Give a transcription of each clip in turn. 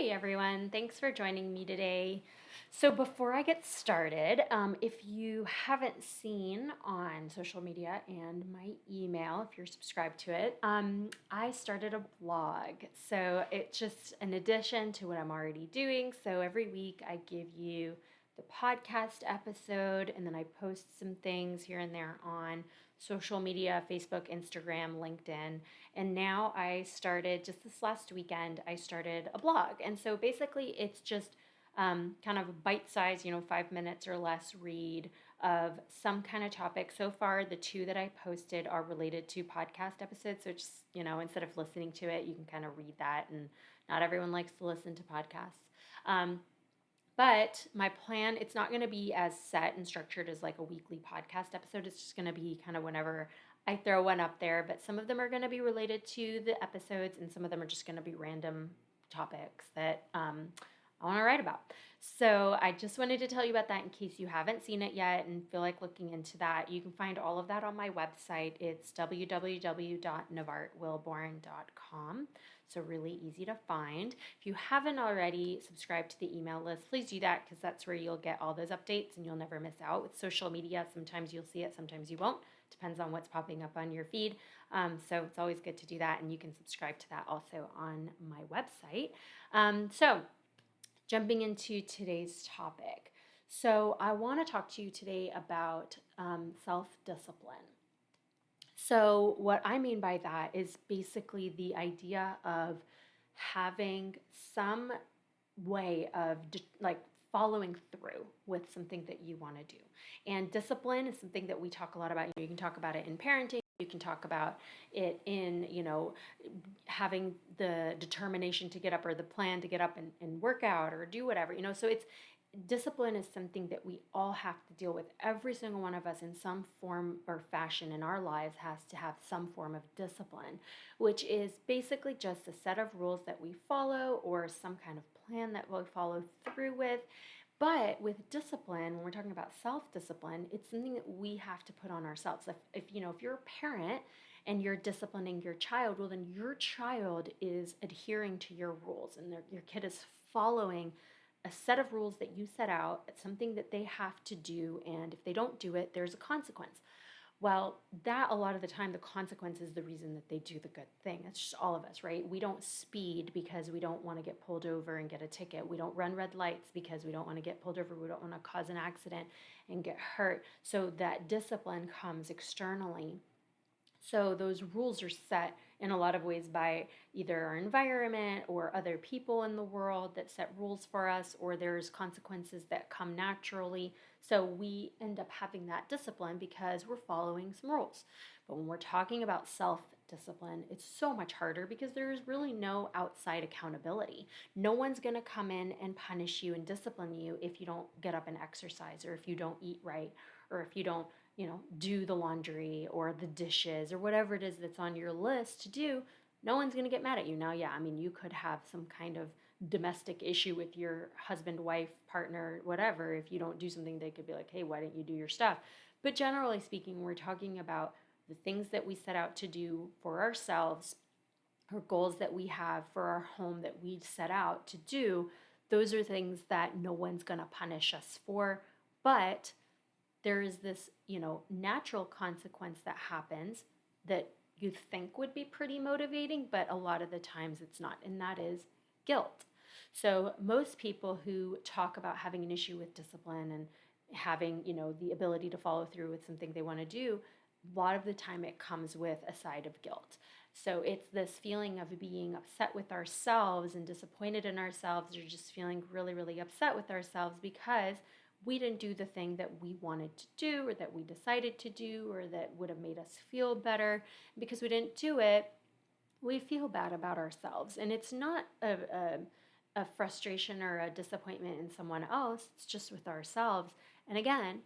Hey everyone, thanks for joining me today. So, before I get started, if you haven't seen on social media and my email, if you're subscribed to it, I started a blog. So, it's just an addition to what I'm already doing. So, every week I give you the podcast episode and then I post some things here and there on social media, Facebook, Instagram, LinkedIn. And now I started, just this last weekend, I started a blog. And so basically, it's just kind of a bite size, 5 minutes or less read of some kind of topic. So far, the two that I posted are related to podcast episodes. So just, instead of listening to it, you can kind of read that. And not everyone likes to listen to podcasts. But my plan, it's not going to be as set and structured as like a weekly podcast episode. It's just going to be kind of whenever I throw one up there. But some of them are going to be related to the episodes, and some of them are just going to be random topics that I want to write about. So I just wanted to tell you about that in case you haven't seen it yet and feel like looking into that. You can find all of that on my website. It's www.navartewilborn.com. So really easy to find. If you haven't already subscribed to the email list, please do that because that's where you'll get all those updates and you'll never miss out. With social media, sometimes you'll see it, sometimes you won't. Depends on what's popping up on your feed. So it's always good to do that, and you can subscribe to that also on my website. So jumping into today's topic. So I want to talk to you today about self-discipline. So, what I mean by that is basically the idea of having some way of like following through with something that you want to do. And discipline is something that we talk a lot about. You can talk about it in parenting. You can talk about it in, having the determination to get up or the plan to get up and work out or do whatever, So it's discipline is something that we all have to deal with. Every single one of us in some form or fashion in our lives has to have some form of discipline, which is basically just a set of rules that we follow or some kind of plan that we'll follow through with. But with discipline, when we're talking about self-discipline, it's something that we have to put on ourselves. If you're a parent and you're disciplining your child, well, then your child is adhering to your rules, and your kid is following a set of rules that you set out. It's something that they have to do, and if they don't do it, there's a consequence. Well, that a lot of the time, the consequence is the reason that they do the good thing. It's just all of us, right? We don't speed because we don't want to get pulled over and get a ticket. We don't run red lights because we don't want to get pulled over. We don't want to cause an accident and get hurt. So that discipline comes externally. So those rules are set in a lot of ways by either our environment or other people in the world that set rules for us, or there's consequences that come naturally. So we end up having that discipline because we're following some rules. But when we're talking about self-discipline, it's so much harder because there's really no outside accountability. No one's going to come in and punish you and discipline you if you don't get up and exercise, or if you don't eat right, or if you don't do the laundry or the dishes or whatever it is that's on your list to do. No one's going to get mad at you. Now, yeah, I mean, you could have some kind of domestic issue with your husband, wife, partner, whatever. If you don't do something, they could be like, hey, why didn't you do your stuff? But generally speaking, we're talking about the things that we set out to do for ourselves or goals that we have for our home that we set out to do. Those are things that no one's going to punish us for. But there is this, natural consequence that happens that you think would be pretty motivating, but a lot of the times it's not, and that is guilt. So most people who talk about having an issue with discipline and having, the ability to follow through with something they want to do, a lot of the time it comes with a side of guilt. So it's this feeling of being upset with ourselves and disappointed in ourselves, or just feeling really, really upset with ourselves because we didn't do the thing that we wanted to do or that we decided to do or that would have made us feel better. Because we didn't do it, we feel bad about ourselves. And it's not a frustration or a disappointment in someone else, it's just with ourselves. And again,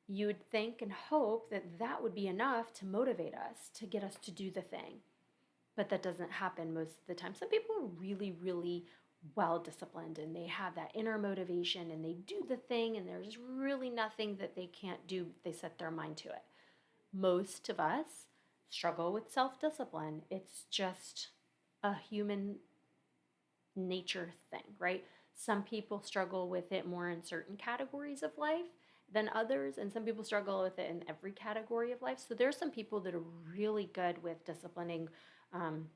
you would think and hope that that would be enough to motivate us, to get us to do the thing. But that doesn't happen most of the time. Some people are really, really well disciplined and they have that inner motivation and they do the thing, and there's really nothing that they can't do if they set their mind to it. Most of us struggle with self discipline. It's just a human nature thing, right? Some people struggle with it more in certain categories of life than others, and some people struggle with it in every category of life. So there's some people that are really good with disciplining um,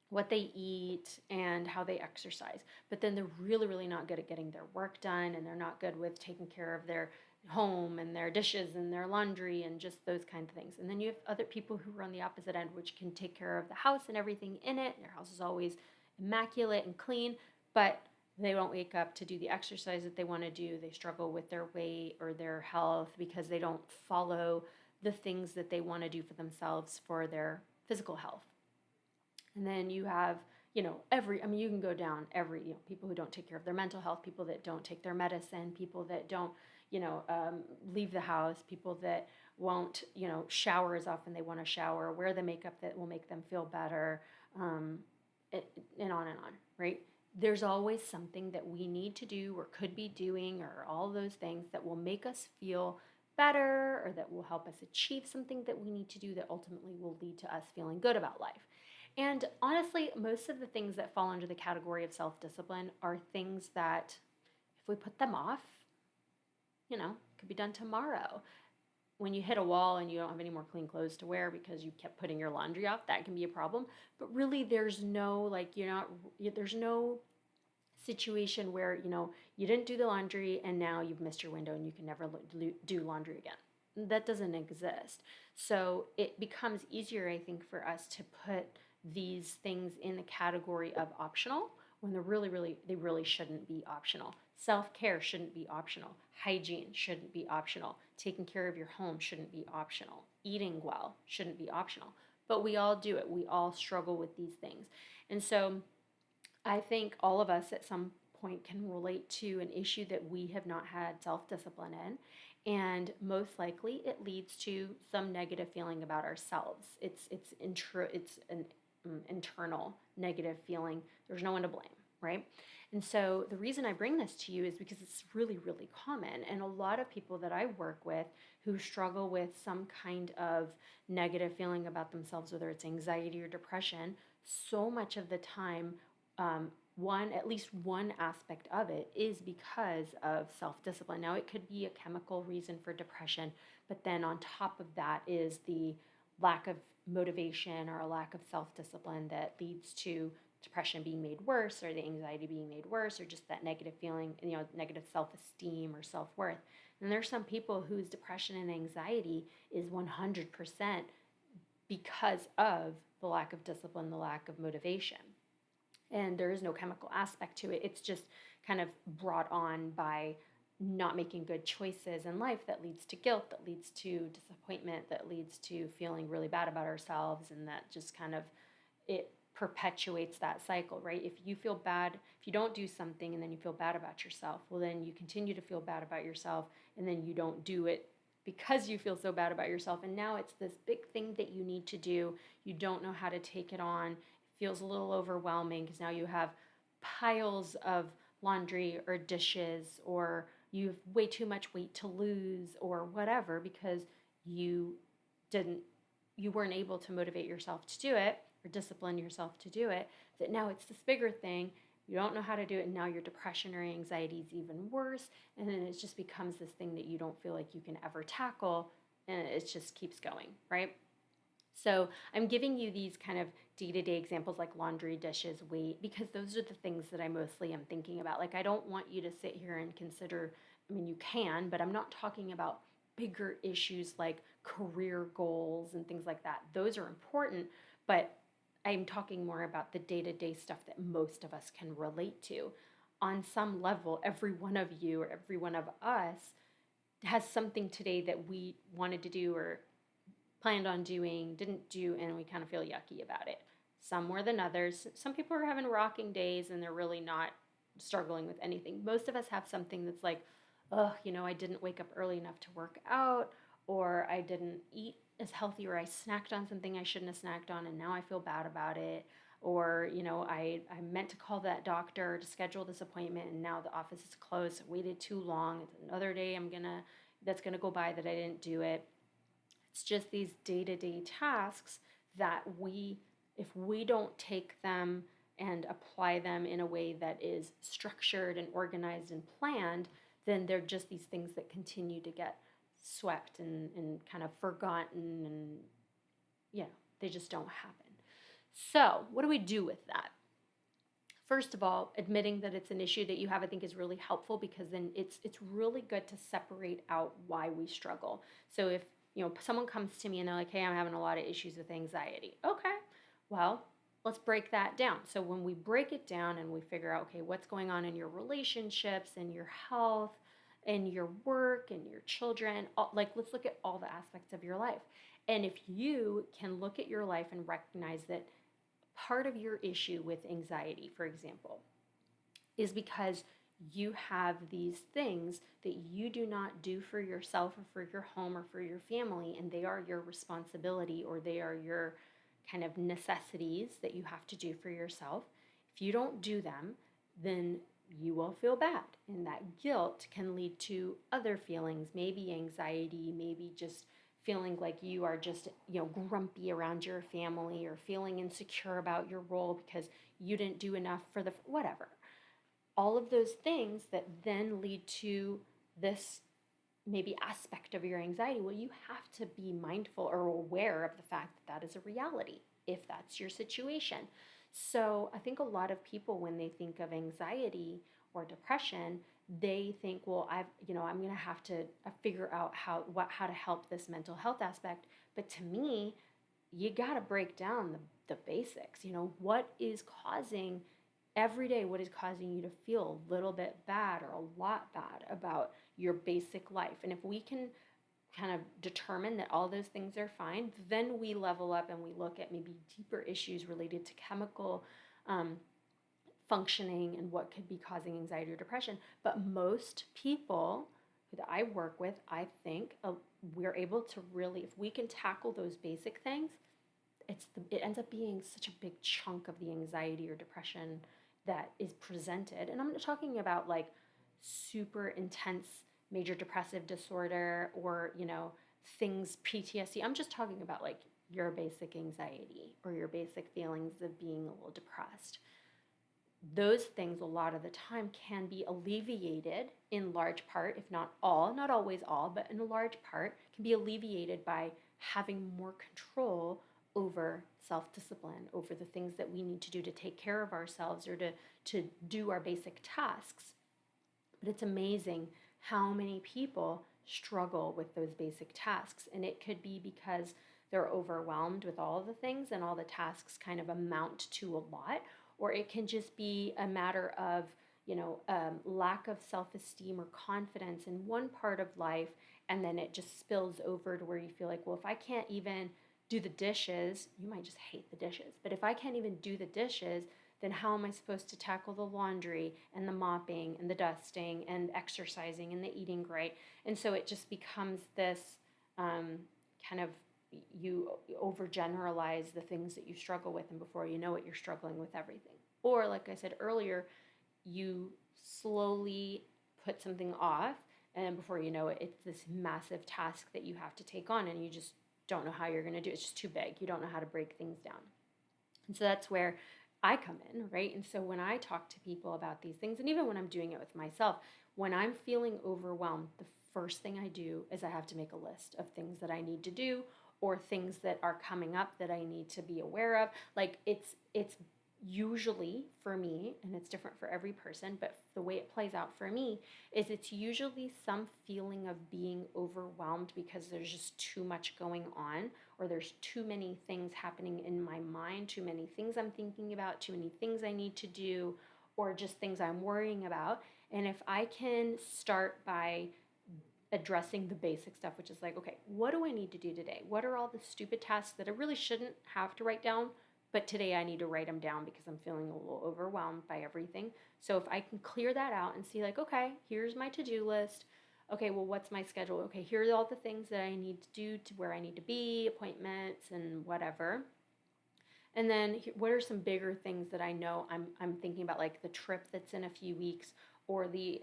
what they eat and how they exercise, but then they're really, really not good at getting their work done, and they're not good with taking care of their home and their dishes and their laundry and just those kind of things. And then you have other people who are on the opposite end, which can take care of the house and everything in it. Their house is always immaculate and clean, but they don't wake up to do the exercise that they want to do. They struggle with their weight or their health because they don't follow the things that they want to do for themselves for their physical health. And then you have, you can go down people who don't take care of their mental health, people that don't take their medicine, people that don't, leave the house, people that won't, shower as often they want to shower, wear the makeup that will make them feel better, um, and on, right? There's always something that we need to do or could be doing or all those things that will make us feel better or that will help us achieve something that we need to do that ultimately will lead to us feeling good about life. And honestly, most of the things that fall under the category of self discipline are things that, if we put them off, could be done tomorrow. When you hit a wall and you don't have any more clean clothes to wear because you kept putting your laundry off, that can be a problem. But really, there's no, there's no situation where, you didn't do the laundry and now you've missed your window and you can never do laundry again. That doesn't exist. So it becomes easier, I think, for us to put these things in the category of optional when they really shouldn't be optional. Self-care shouldn't be optional. Hygiene shouldn't be optional. Taking care of your home shouldn't be optional. Eating well shouldn't be optional. But we all do it. We all struggle with these things. And so I think all of us at some point can relate to an issue that we have not had self-discipline in, and most likely it leads to some negative feeling about ourselves. It's an internal negative feeling. There's no one to blame, right? And so the reason I bring this to you is because it's really, really common. And a lot of people that I work with who struggle with some kind of negative feeling about themselves, whether it's anxiety or depression, so much of the time, at least one aspect of it is because of self-discipline. Now, it could be a chemical reason for depression, but then on top of that is the lack of motivation or a lack of self-discipline that leads to depression being made worse or the anxiety being made worse or just that negative feeling, negative self-esteem or self-worth. And there's some people whose depression and anxiety is 100% because of the lack of discipline, the lack of motivation. And there is no chemical aspect to it. It's just kind of brought on by not making good choices in life that leads to guilt, that leads to disappointment, that leads to feeling really bad about ourselves, and that just kind of, it perpetuates that cycle, right? If you feel bad, if you don't do something and then you feel bad about yourself, well, then you continue to feel bad about yourself, and then you don't do it because you feel so bad about yourself. And now it's this big thing that you need to do. You don't know how to take it on. It feels a little overwhelming because now you have piles of laundry or dishes, or you have way too much weight to lose or whatever because you weren't able to motivate yourself to do it or discipline yourself to do it, that now it's this bigger thing. You don't know how to do it, and now your depression or anxiety is even worse, and then it just becomes this thing that you don't feel like you can ever tackle, and it just keeps going, right? So I'm giving you these kind of day-to-day examples like laundry, dishes, weight, because those are the things that I mostly am thinking about. Like, I don't want you to sit here and consider, you can, but I'm not talking about bigger issues like career goals and things like that. Those are important, but I'm talking more about the day-to-day stuff that most of us can relate to. On some level, every one of you or every one of us has something today that we wanted to do or planned on doing, didn't do, and we kind of feel yucky about it. Some more than others. Some people are having rocking days and they're really not struggling with anything. Most of us have something that's like, I didn't wake up early enough to work out, or I didn't eat as healthy, or I snacked on something I shouldn't have snacked on and now I feel bad about it. Or, I meant to call that doctor to schedule this appointment and now the office is closed. I waited too long. It's another day that's gonna go by that I didn't do it. It's just these day-to-day tasks that if we don't take them and apply them in a way that is structured and organized and planned, then they're just these things that continue to get swept and kind of forgotten, and they just don't happen. So what do we do with that? First of all, admitting that it's an issue that you have, I think, is really helpful, because then it's really good to separate out why we struggle. So if someone comes to me and they're like, hey, I'm having a lot of issues with anxiety. Okay, well, let's break that down. So when we break it down and we figure out, okay, what's going on in your relationships and your health and your work and your children, let's look at all the aspects of your life. And if you can look at your life and recognize that part of your issue with anxiety, for example, is because you have these things that you do not do for yourself or for your home or for your family, and they are your responsibility, or they are your kind of necessities that you have to do for yourself. If you don't do them, then you will feel bad, and that guilt can lead to other feelings, maybe anxiety, maybe just feeling like you are just grumpy around your family, or feeling insecure about your role because you didn't do enough for the whatever. All of those things that then lead to this maybe aspect of your anxiety. Well, you have to be mindful or aware of the fact that that is a reality if that's your situation. So I think a lot of people, when they think of anxiety or depression, they think, well, I'm going to have to figure out how to help this mental health aspect. But to me, you got to break down the basics. What is causing every day, what is causing you to feel a little bit bad or a lot bad about your basic life? And if we can kind of determine that all those things are fine, then we level up and we look at maybe deeper issues related to chemical functioning and what could be causing anxiety or depression. But most people that I work with, I think we're able to really, if we can tackle those basic things, it ends up being such a big chunk of the anxiety or depression that is presented. And I'm not talking about like super intense major depressive disorder or, things PTSD. I'm just talking about like your basic anxiety or your basic feelings of being a little depressed. Those things a lot of the time can be alleviated in large part, if not all, not always all, but in a large part, can be alleviated by having more control over self-discipline, over the things that we need to do to take care of ourselves or to do our basic tasks. But it's amazing how many people struggle with those basic tasks. And it could be because they're overwhelmed with all of the things and all the tasks kind of amount to a lot. Or it can just be a matter of, lack of self-esteem or confidence in one part of life, and then it just spills over to where you feel like, well, if I can't even do the dishes, you might just hate the dishes, but if I can't even do the dishes, then how am I supposed to tackle the laundry and the mopping and the dusting and exercising and the eating right? And so it just becomes this kind of, you overgeneralize the things that you struggle with, and before you know it, you're struggling with everything. Or like I said earlier, you slowly put something off, and before you know it, it's this massive task that you have to take on, and you just don't know how you're going to do it. It's just too big. You don't know how to break things down. And so that's where I come in, right? And so when I talk to people about these things, and even when I'm doing it with myself, when I'm feeling overwhelmed, the first thing I do is I have to make a list of things that I need to do, or things that are coming up that I need to be aware of. Like it's usually for me, and it's different for every person, but the way it plays out for me is it's usually some feeling of being overwhelmed because there's just too much going on, or there's too many things happening in my mind, too many things I'm thinking about, too many things I need to do, or just things I'm worrying about. And if I can start by addressing the basic stuff, which is like, okay, what do I need to do today? What are all the stupid tasks that I really shouldn't have to write down, but today I need to write them down because I'm feeling a little overwhelmed by everything. So if I can clear that out and see like, okay, here's my to-do list. Okay, well, what's my schedule? Okay, here are all the things that I need to do to where I need to be, appointments and whatever. And then what are some bigger things that I know I'm thinking about, like the trip that's in a few weeks, or the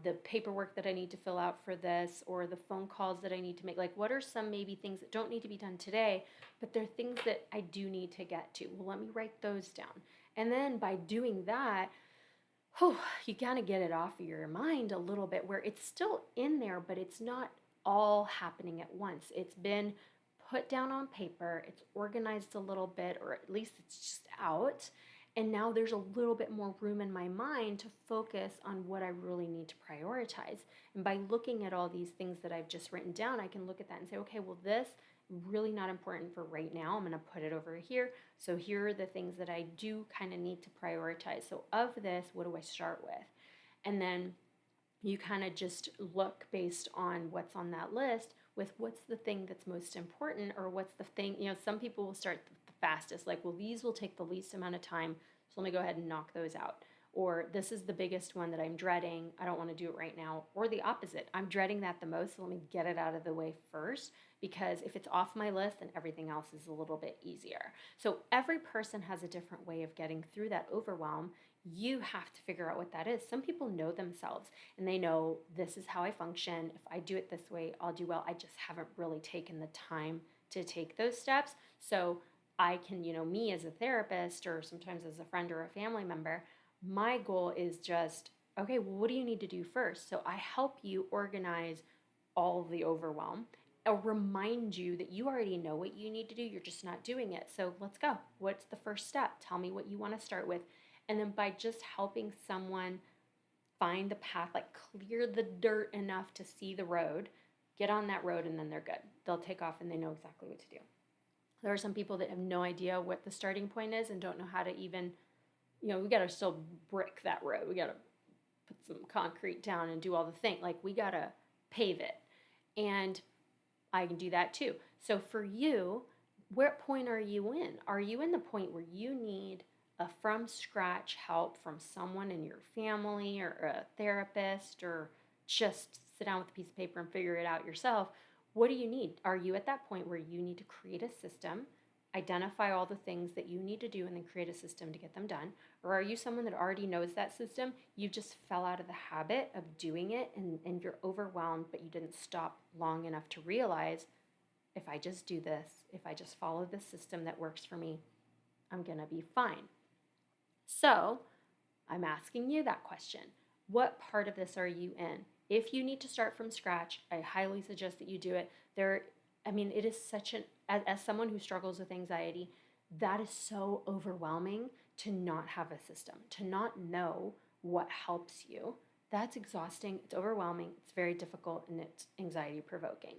the paperwork that I need to fill out for this, or the phone calls that I need to make. Like, what are some maybe things that don't need to be done today, but they're things that I do need to get to? Well, let me write those down. And then by doing that, whew, you kind of get it off of your mind a little bit where it's still in there, but it's not all happening at once. It's been put down on paper, it's organized a little bit, or at least it's just out. And now there's a little bit more room in my mind to focus on what I really need to prioritize. And by looking at all these things that I've just written down, I can look at that and say, okay, well, this really not important for right now. I'm going to put it over here. So here are the things that I do kind of need to prioritize. So of this, what do I start with? And then you kind of just look based on what's on that list with what's the thing that's most important, or what's the thing, some people will start the fastest, like, well, these will take the least amount of time, so let me go ahead and knock those out. Or this is the biggest one that I'm dreading, I don't want to do it right now. Or the opposite, I'm dreading that the most, so let me get it out of the way first, because if it's off my list, then everything else is a little bit easier. So every person has a different way of getting through that overwhelm. You have to figure out what that is. Some people know themselves and they know, this is how I function. If I do it this way, I'll do well. I just haven't really taken the time to take those steps. So I can, me as a therapist, or sometimes as a friend or a family member, my goal is just, okay, well, what do you need to do first? So I help you organize all of the overwhelm. I'll remind you that you already know what you need to do. You're just not doing it. So let's go. What's the first step? Tell me what you want to start with. And then by just helping someone find the path, like clear the dirt enough to see the road, get on that road, and then they're good. They'll take off and they know exactly what to do. There are some people that have no idea what the starting point is and don't know how to even, we got to still brick that road. We got to put some concrete down and do all the thing. Like, we got to pave it. And I can do that too. So for you, what point are you in? Are you in the point where you need a from scratch help from someone in your family, or a therapist, or just sit down with a piece of paper and figure it out yourself? What do you need? Are you at that point where you need to create a system, identify all the things that you need to do, and then create a system to get them done? Or are you someone that already knows that system? You just fell out of the habit of doing it, and you're overwhelmed, but you didn't stop long enough to realize, if I just do this, if I just follow the system that works for me, I'm going to be fine. So I'm asking you that question. What part of this are you in? If you need to start from scratch, I highly suggest that you do it. It is such as someone who struggles with anxiety, that is so overwhelming to not have a system, to not know what helps you. That's exhausting, it's overwhelming, it's very difficult, and it's anxiety provoking.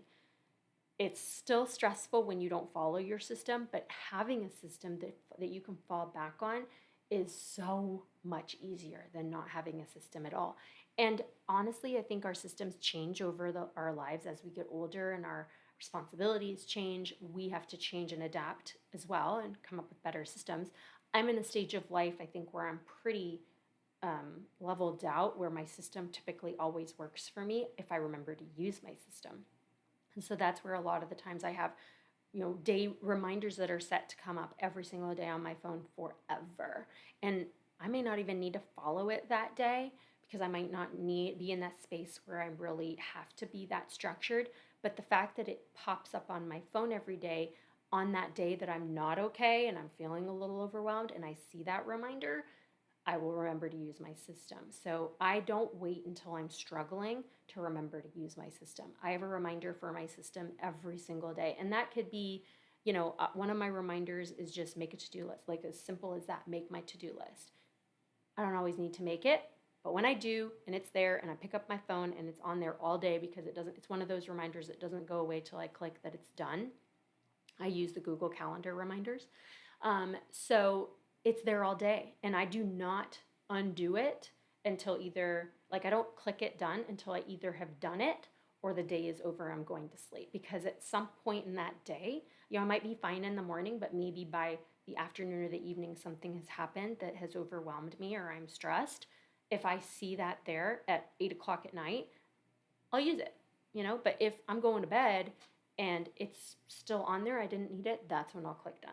It's still stressful when you don't follow your system, but having a system that you can fall back on is so much easier than not having a system at all. And honestly, I think our systems change over our lives as we get older and our responsibilities change. We have to change and adapt as well and come up with better systems. I'm in a stage of life, I think, where I'm pretty leveled out, where my system typically always works for me if I remember to use my system. And so that's where a lot of the times I have day reminders that are set to come up every single day on my phone forever. And I may not even need to follow it that day, because I might not be in that space where I really have to be that structured. But the fact that it pops up on my phone every day on that day that I'm not okay and I'm feeling a little overwhelmed, and I see that reminder, I will remember to use my system. So I don't wait until I'm struggling to remember to use my system. I have a reminder for my system every single day. And that could be, one of my reminders is just make a to-do list. Like, as simple as that, make my to-do list. I don't always need to make it, but when I do, and it's there, and I pick up my phone and it's on there all day, because it's one of those reminders that doesn't go away till I click that it's done. I use the Google Calendar reminders. So it's there all day, and I do not undo it until I don't click it done until I either have done it or the day is over, I'm going to sleep. Because at some point in that day, I might be fine in the morning, but maybe by the afternoon or the evening, something has happened that has overwhelmed me, or I'm stressed. If I see that there at 8 o'clock at night, I'll use it, But if I'm going to bed and it's still on there, I didn't need it, that's when I'll click done.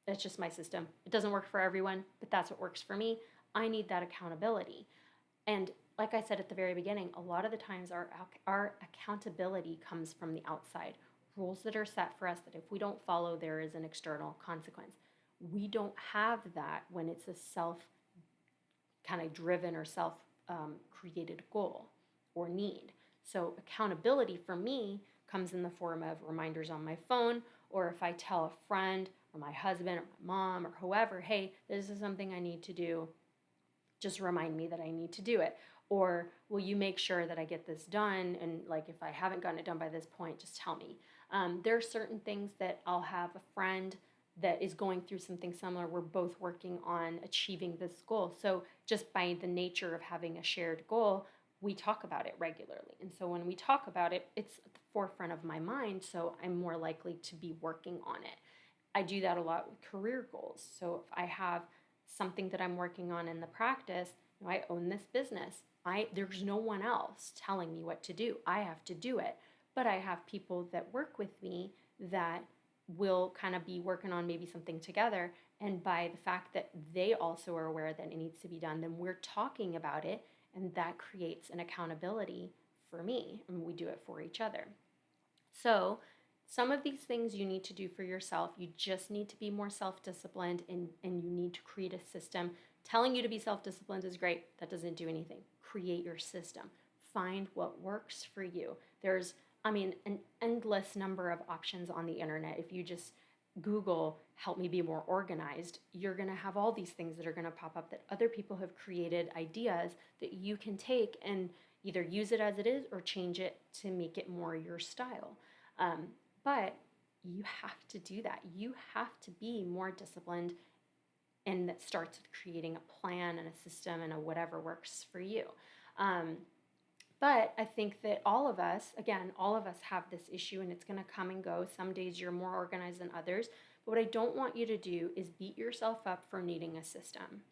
That's just my system. It doesn't work for everyone, but that's what works for me. I need that accountability. And like I said at the very beginning, a lot of the times our accountability comes from the outside. Rules that are set for us that if we don't follow, there is an external consequence. We don't have that when it's a self kind of driven or self created goal or need. So accountability for me comes in the form of reminders on my phone, or if I tell a friend or my husband or my mom or whoever, hey, this is something I need to do, just remind me that I need to do it. Or will you make sure that I get this done? And like if I haven't gotten it done by this point, just tell me. There are certain things that I'll have a friend that is going through something similar. We're both working on achieving this goal. So just by the nature of having a shared goal, we talk about it regularly. And so when we talk about it, it's at the forefront of my mind. So I'm more likely to be working on it. I do that a lot with career goals. So if I have something that I'm working on in the practice, I own this business. There's no one else telling me what to do. I have to do it. But I have people that work with me that will kind of be working on maybe something together. And by the fact that they also are aware that it needs to be done, then we're talking about it. And that creates an accountability for me. And we do it for each other. So some of these things you need to do for yourself. You just need to be more self-disciplined, and you need to create a system. Telling you to be self-disciplined is great. That doesn't do anything. Create your system. Find what works for you. There's, an endless number of options on the internet. If you just Google, help me be more organized, you're going to have all these things that are going to pop up that other people have created ideas that you can take and either use it as it is or change it to make it more your style. But you have to do that. You have to be more disciplined, and that starts with creating a plan and a system and a whatever works for you. But I think that all of us have this issue, and it's going to come and go. Some days you're more organized than others. But what I don't want you to do is beat yourself up for needing a system.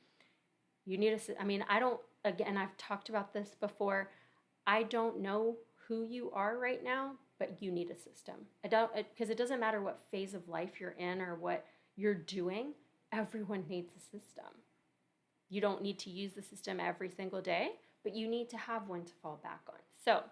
You need I've talked about this before. I don't know who you are right now, but you need a system. Because it doesn't matter what phase of life you're in or what you're doing, everyone needs a system. You don't need to use the system every single day, but you need to have one to fall back on. So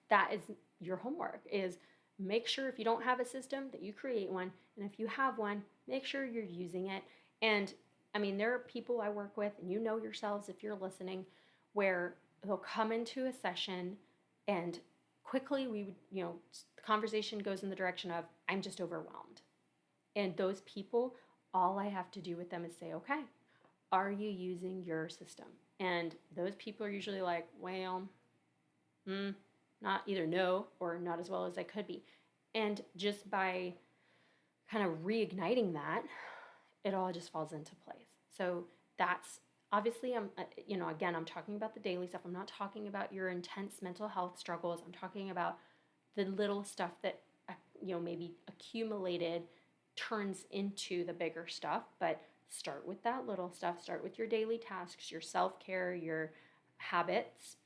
that is your homework, is make sure if you don't have a system that you create one. And if you have one, make sure you're using it. And there are people I work with, and you know yourselves if you're listening, where they'll come into a session and quickly the conversation goes in the direction of, I'm just overwhelmed. And those people, all I have to do with them is say, okay, are you using your system? And those people are usually like, well, not either no or not as well as I could be. And just by kind of reigniting that, it all just falls into place. So that's obviously, again, I'm talking about the daily stuff. I'm not talking about your intense mental health struggles. I'm talking about the little stuff that, maybe accumulated turns into the bigger stuff. But start with that little stuff. Start with your daily tasks, your self-care, your habits.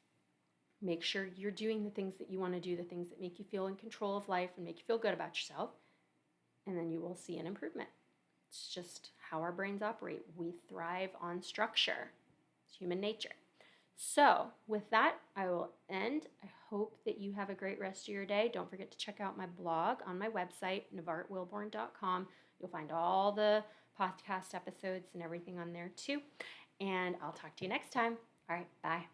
Make sure you're doing the things that you want to do, the things that make you feel in control of life and make you feel good about yourself. And then you will see an improvement. It's just how our brains operate. We thrive on structure. It's human nature. So with that, I will end. I hope that you have a great rest of your day. Don't forget to check out my blog on my website, navartwilborn.com. You'll find all the podcast episodes and everything on there too. And I'll talk to you next time. All right, bye.